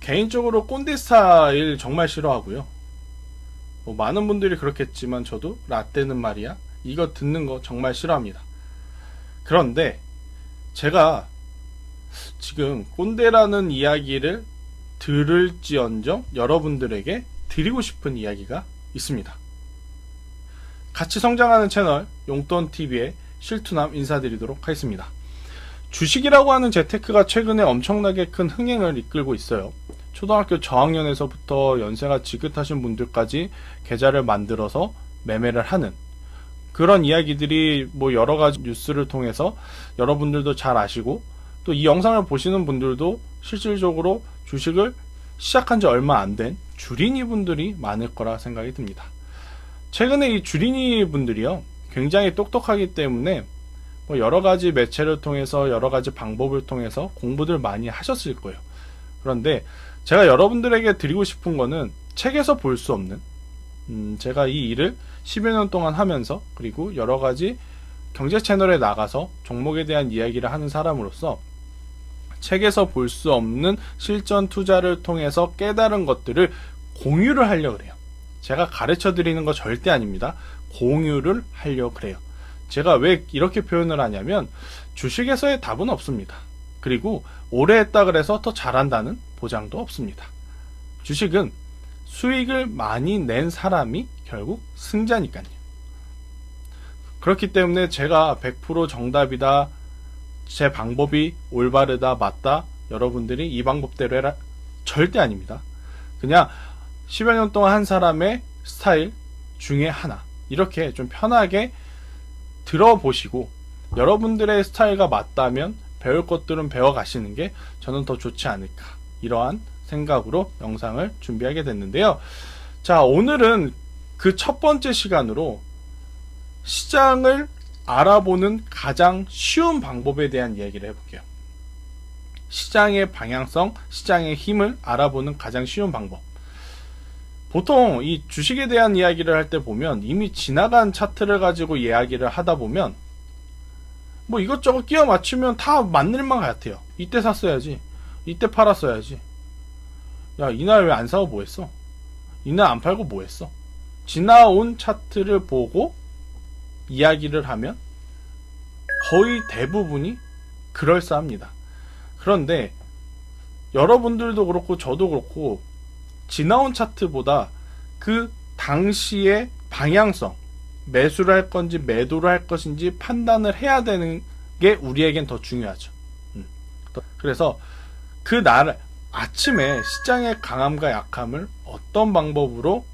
개인적으로 꼰대 스타일 정말 싫어하고요. 뭐 많은 분들이 그렇겠지만 저도 라떼는 말이야 이거 듣는 거 정말 싫어합니다. 그런데 제가 지금 꼰대라는 이야기를 들을지언정 여러분들에게 드리고 싶은 이야기가 있습니다. 같이 성장하는 채널 용돈TV의 실투남 인사드리도록 하겠습니다. 주식이라고 하는 재테크가 최근에 엄청나게 큰 흥행을 이끌고 있어요. 초등학교 저학년에서부터 연세가 지긋하신 분들까지 계좌를 만들어서 매매를 하는 그런 이야기들이 뭐 여러가지 뉴스를 통해서 여러분들도 잘 아시고 또 이 영상을 보시는 분들도 실질적으로 주식을 시작한 지 얼마 안 된 주린이 분들이 많을 거라 생각이 듭니다. 최근에 이 주린이 분들이요 굉장히 똑똑하기 때문에 뭐 여러가지 매체를 통해서 여러가지 방법을 통해서 공부들 많이 하셨을 거예요. 그런데 제가 여러분들에게 드리고 싶은 거는 책에서 볼 수 없는 제가 이 일을 10여 년 동안 하면서 그리고 여러가지 경제 채널에 나가서 종목에 대한 이야기를 하는 사람으로서 책에서 볼 수 없는 실전 투자를 통해서 깨달은 것들을 공유를 하려고 그래요. 제가 가르쳐 드리는 거 절대 아닙니다. 공유를 하려고 그래요. 제가 왜 이렇게 표현을 하냐면 주식에서의 답은 없습니다. 그리고 오래 했다 그래서 더 잘한다는 보장도 없습니다. 주식은 수익을 많이 낸 사람이 결국 승자니까요. 그렇기 때문에 제가 100% 정답이다, 제 방법이 올바르다, 맞다, 여러분들이 이 방법대로 해라, 절대 아닙니다. 그냥 10여 년 동안 한 사람의 스타일 중에 하나, 이렇게 좀 편하게 들어보시고 여러분들의 스타일과 맞다면 배울 것들은 배워가시는 게 저는 더 좋지 않을까, 이러한 생각으로 영상을 준비하게 됐는데요. 자, 오늘은 그 첫 번째 시간으로 시장을 알아보는 가장 쉬운 방법에 대한 이야기를 해볼게요. 시장의 방향성, 시장의 힘을 알아보는 가장 쉬운 방법. 보통 이 주식에 대한 이야기를 할 때 보면 이미 지나간 차트를 가지고 이야기를 하다 보면 뭐 이것저것 끼워 맞추면 다 맞는 만 같아요. 이때 샀어야지, 이때 팔았어야지, 야 이날 왜 안 사고 뭐 했어, 이날 안 팔고 뭐 했어, 지나온 차트를 보고 이야기를 하면 거의 대부분이 그럴싸합니다. 그런데 여러분들도 그렇고 저도 그렇고 지나온 차트보다 그 당시의 방향성, 매수를 할 건지 매도를 할 것인지 판단을 해야 되는 게 우리에겐 더 중요하죠. 그래서 그날 아침에 시장의 강함과 약함을 어떤 방법으로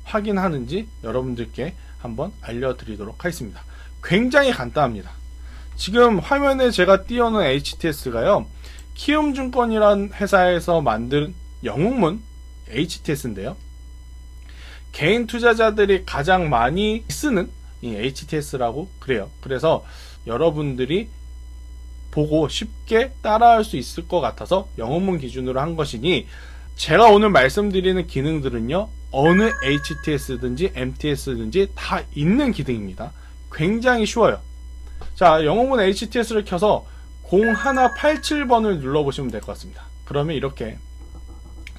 확인하는지 여러분들께 한번 알려드리도록 하겠습니다. 굉장히 간단합니다. 지금 화면에 제가 띄워놓은 HTS가요, 키움증권이란 회사에서 만든 영웅문 HTS인데요. 개인 투자자들이 가장 많이 쓰는 이 HTS라고 그래요. 그래서 여러분들이 보고 쉽게 따라할 수 있을 것 같아서 영웅문 기준으로 한 것이니, 제가 오늘 말씀드리는 기능들은요, 어느 HTS든지 MTS든지 다 있는 기능입니다. 굉장히 쉬워요. 자, 영웅문 HTS를 켜서 0187번을 눌러보시면 될 것 같습니다. 그러면 이렇게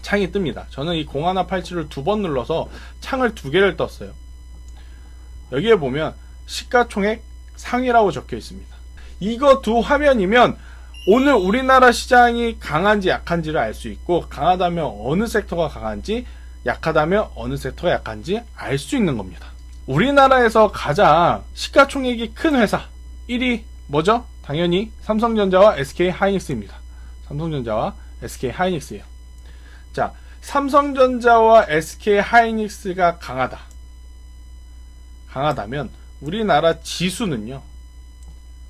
창이 뜹니다. 저는 이 0187을 2번 눌러서 창을 2개를 떴어요. 여기에 보면 시가총액 상위라고 적혀 있습니다. 이거 두 화면이면 오늘 우리나라 시장이 강한지 약한지를 알 수 있고, 강하다면 어느 섹터가 강한지, 약하다면 어느 섹터가 약한지 알 수 있는 겁니다. 우리나라에서 가장 시가총액이 큰 회사 1위 뭐죠? 당연히 삼성전자와 SK하이닉스입니다. 삼성전자와 SK하이닉스예요. 자, 삼성전자와 SK하이닉스가 강하다면 우리나라 지수는요,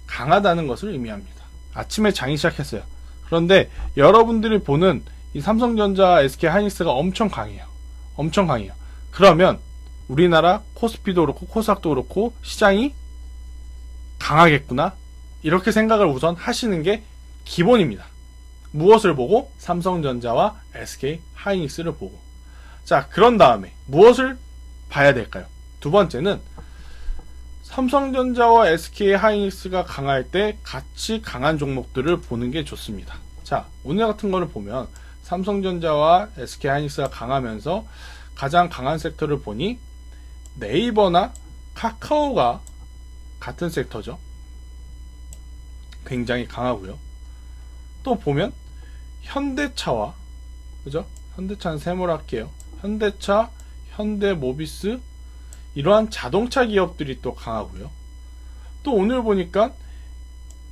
강하다는 것을 의미합니다. 아침에 장이 시작했어요. 그런데 여러분들이 보는 이 삼성전자, SK하이닉스가 엄청 강해요. 엄청 강해요. 그러면 우리나라 코스피도 그렇고 코스닥도 그렇고 시장이 강하겠구나, 이렇게 생각을 우선 하시는 게 기본입니다. 무엇을 보고? 삼성전자와 SK하이닉스를 보고. 자, 그런 다음에 무엇을 봐야 될까요? 두 번째는 삼성전자와 SK하이닉스가 강할 때 같이 강한 종목들을 보는 게 좋습니다. 자, 오늘 같은 거를 보면 삼성전자와 SK하이닉스가 강하면서 가장 강한 섹터를 보니 네이버나 카카오가 같은 섹터죠. 굉장히 강하고요. 또 보면 현대차와, 그죠? 현대차는 세모랄게요. 현대차, 현대모비스, 이러한 자동차 기업들이 또 강하고요. 또 오늘 보니까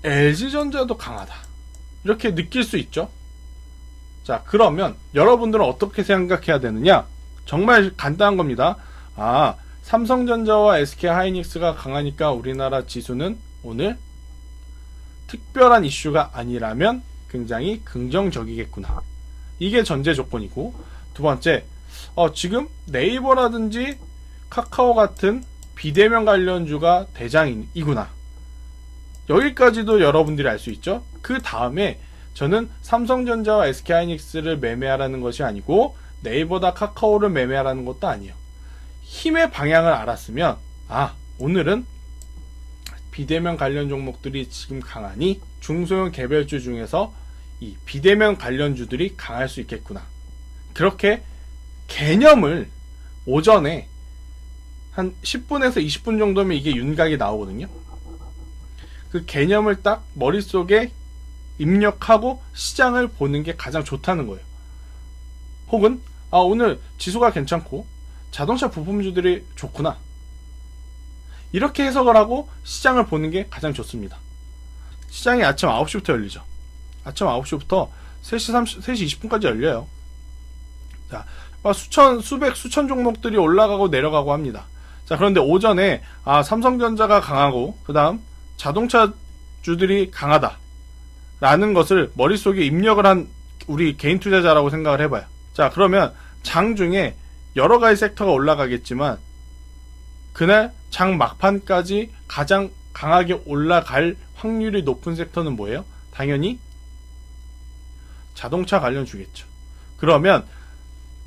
LG전자도 강하다, 이렇게 느낄 수 있죠. 자, 그러면 여러분들은 어떻게 생각해야 되느냐? 정말 간단한 겁니다. 삼성전자와 SK하이닉스가 강하니까 우리나라 지수는 오늘 특별한 이슈가 아니라면 굉장히 긍정적이겠구나. 이게 전제 조건이고, 두 번째, 지금 네이버라든지 카카오 같은 비대면 관련주가 대장이구나. 여기까지도 여러분들이 알 수 있죠. 그 다음에 저는 삼성전자와 SK하이닉스를 매매하라는 것이 아니고 네이버다 카카오를 매매하라는 것도 아니에요. 힘의 방향을 알았으면 오늘은 비대면 관련 종목들이 지금 강하니 중소형 개별주 중에서 이 비대면 관련주들이 강할 수 있겠구나. 그렇게 개념을 오전에 한 10분에서 20분 정도면 이게 윤곽이 나오거든요. 그 개념을 딱 머릿속에 입력하고 시장을 보는 게 가장 좋다는 거예요. 혹은 오늘 지수가 괜찮고 자동차 부품주들이 좋구나, 이렇게 해석을 하고 시장을 보는 게 가장 좋습니다. 시장이 아침 9시부터 열리죠. 아침 9시부터 3시 20분까지 열려요. 자, 수천 종목들이 올라가고 내려가고 합니다. 자, 그런데 오전에 삼성전자가 강하고 그 다음 자동차주들이 강하다 라는 것을 머릿속에 입력을 한 우리 개인 투자자라고 생각을 해봐요. 자, 그러면 장 중에 여러 가지 섹터가 올라가겠지만 그날 장 막판까지 가장 강하게 올라갈 확률이 높은 섹터는 뭐예요? 당연히 자동차 관련주겠죠. 그러면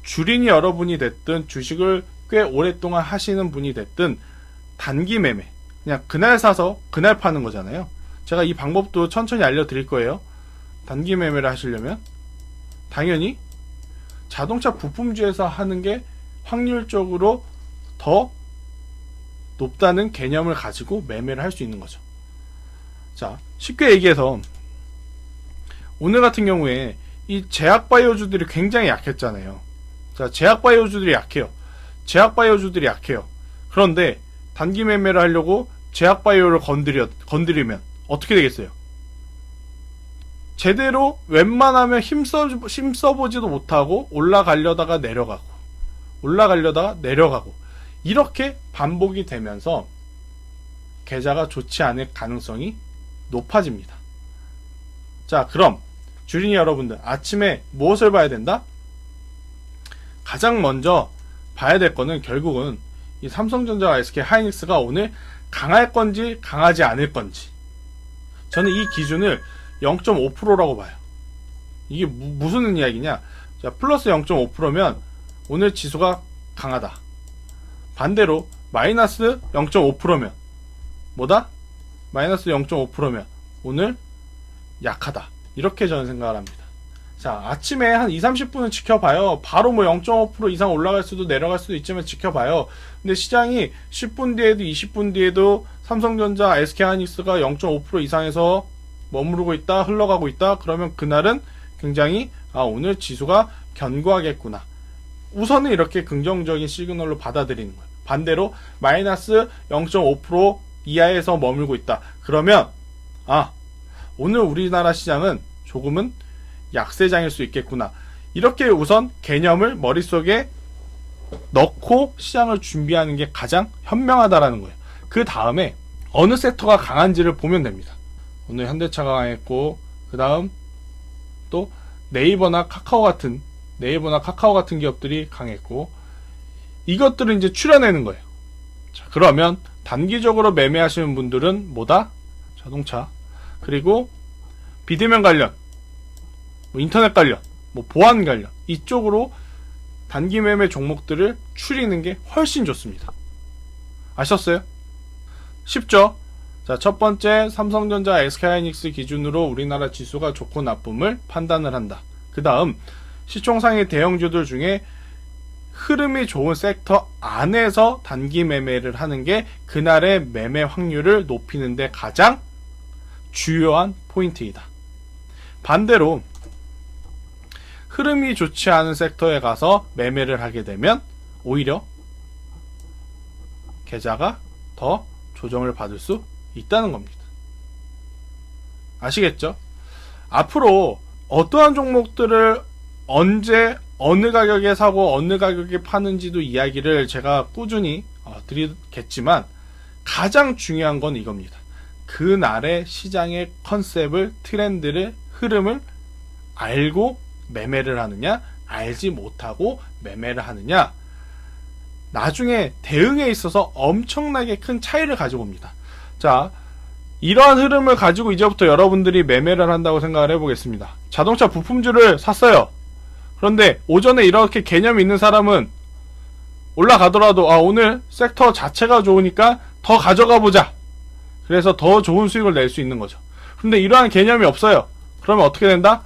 주린이 여러분이 됐든 주식을 꽤 오랫동안 하시는 분이 됐든 단기 매매, 그냥 그날 사서 그날 파는 거잖아요. 제가 이 방법도 천천히 알려드릴 거예요. 단기 매매를 하시려면 당연히 자동차 부품주에서 하는 게 확률적으로 더 높다는 개념을 가지고 매매를 할 수 있는 거죠. 자, 쉽게 얘기해서 오늘 같은 경우에 이 제약바이오주들이 굉장히 약했잖아요. 자, 제약바이오주들이 약해요. 그런데 단기 매매를 하려고 제약바이오를 건드리면 어떻게 되겠어요? 제대로 웬만하면 힘써보지도 못하고 올라가려다가 내려가고 이렇게 반복이 되면서 계좌가 좋지 않을 가능성이 높아집니다. 자, 그럼 주린이 여러분들, 아침에 무엇을 봐야 된다? 가장 먼저 봐야 될 거는 결국은 이 삼성전자와 SK하이닉스가 오늘 강할 건지 강하지 않을 건지. 저는 이 기준을 0.5%라고 봐요. 이게 무슨 이야기냐? 자, 플러스 0.5%면 오늘 지수가 강하다. 반대로 마이너스 0.5%면 뭐다? 마이너스 0.5%면 오늘 약하다. 이렇게 저는 생각을 합니다. 자, 아침에 한 2-30분은 지켜봐요. 바로 0.5% 이상 올라갈 수도 내려갈 수도 있지만 지켜봐요. 근데 시장이 10분 뒤에도 20분 뒤에도 삼성전자, SK하이닉스가 0.5% 이상에서 머무르고 있다, 흘러가고 있다. 그러면 그날은 굉장히 오늘 지수가 견고하겠구나. 우선은 이렇게 긍정적인 시그널로 받아들이는 거예요. 반대로 마이너스 0.5% 이하에서 머물고 있다. 그러면 오늘 우리나라 시장은 조금은 약세장일 수 있겠구나. 이렇게 우선 개념을 머릿속에 넣고 시장을 준비하는 게 가장 현명하다라는 거예요. 그 다음에 어느 섹터가 강한지를 보면 됩니다. 오늘 현대차가 강했고, 그 다음 또 네이버나 카카오 같은 기업들이 강했고, 이것들을 이제 추려내는 거예요. 자, 그러면 단기적으로 매매하시는 분들은 뭐다? 자동차, 그리고 비대면 관련, 인터넷 관련, 보안 관련, 이쪽으로 단기 매매 종목들을 추리는 게 훨씬 좋습니다. 아셨어요? 쉽죠? 자, 첫 번째, 삼성전자, SK하이닉스 기준으로 우리나라 지수가 좋고 나쁨을 판단을 한다. 그 다음, 시총상위 대형주들 중에 흐름이 좋은 섹터 안에서 단기 매매를 하는 게 그날의 매매 확률을 높이는 데 가장 주요한 포인트이다. 반대로 흐름이 좋지 않은 섹터에 가서 매매를 하게 되면 오히려 계좌가 더 조정을 받을 수 있다는 겁니다. 아시겠죠? 앞으로 어떠한 종목들을 언제 어느 가격에 사고 어느 가격에 파는지도 이야기를 제가 꾸준히 드리겠지만 가장 중요한 건 이겁니다. 그날의 시장의 컨셉을, 트렌드를, 흐름을 알고 매매를 하느냐, 알지 못하고 매매를 하느냐, 나중에 대응에 있어서 엄청나게 큰 차이를 가지고 옵니다. 자, 이러한 흐름을 가지고 이제부터 여러분들이 매매를 한다고 생각을 해보겠습니다. 자동차 부품주를 샀어요. 그런데 오전에 이렇게 개념이 있는 사람은 올라가더라도 오늘 섹터 자체가 좋으니까 더 가져가 보자. 그래서 더 좋은 수익을 낼 수 있는 거죠. 그런데 이러한 개념이 없어요. 그러면 어떻게 된다?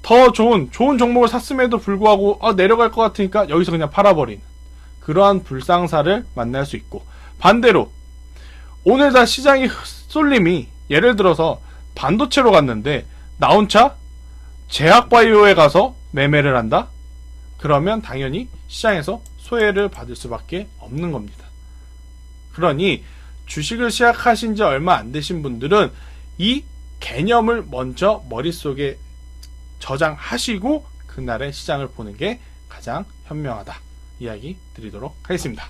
더 좋은 종목을 샀음에도 불구하고 내려갈 것 같으니까 여기서 그냥 팔아버리는 그러한 불상사를 만날 수 있고, 반대로 오늘 다 시장이 쏠림이 예를 들어서 반도체로 갔는데 나 혼자 제약바이오에 가서 매매를 한다? 그러면 당연히 시장에서 소외를 받을 수밖에 없는 겁니다. 그러니 주식을 시작하신 지 얼마 안 되신 분들은 이 개념을 먼저 머릿속에 저장하시고 그날의 시장을 보는 게 가장 현명하다 이야기 드리도록 하겠습니다.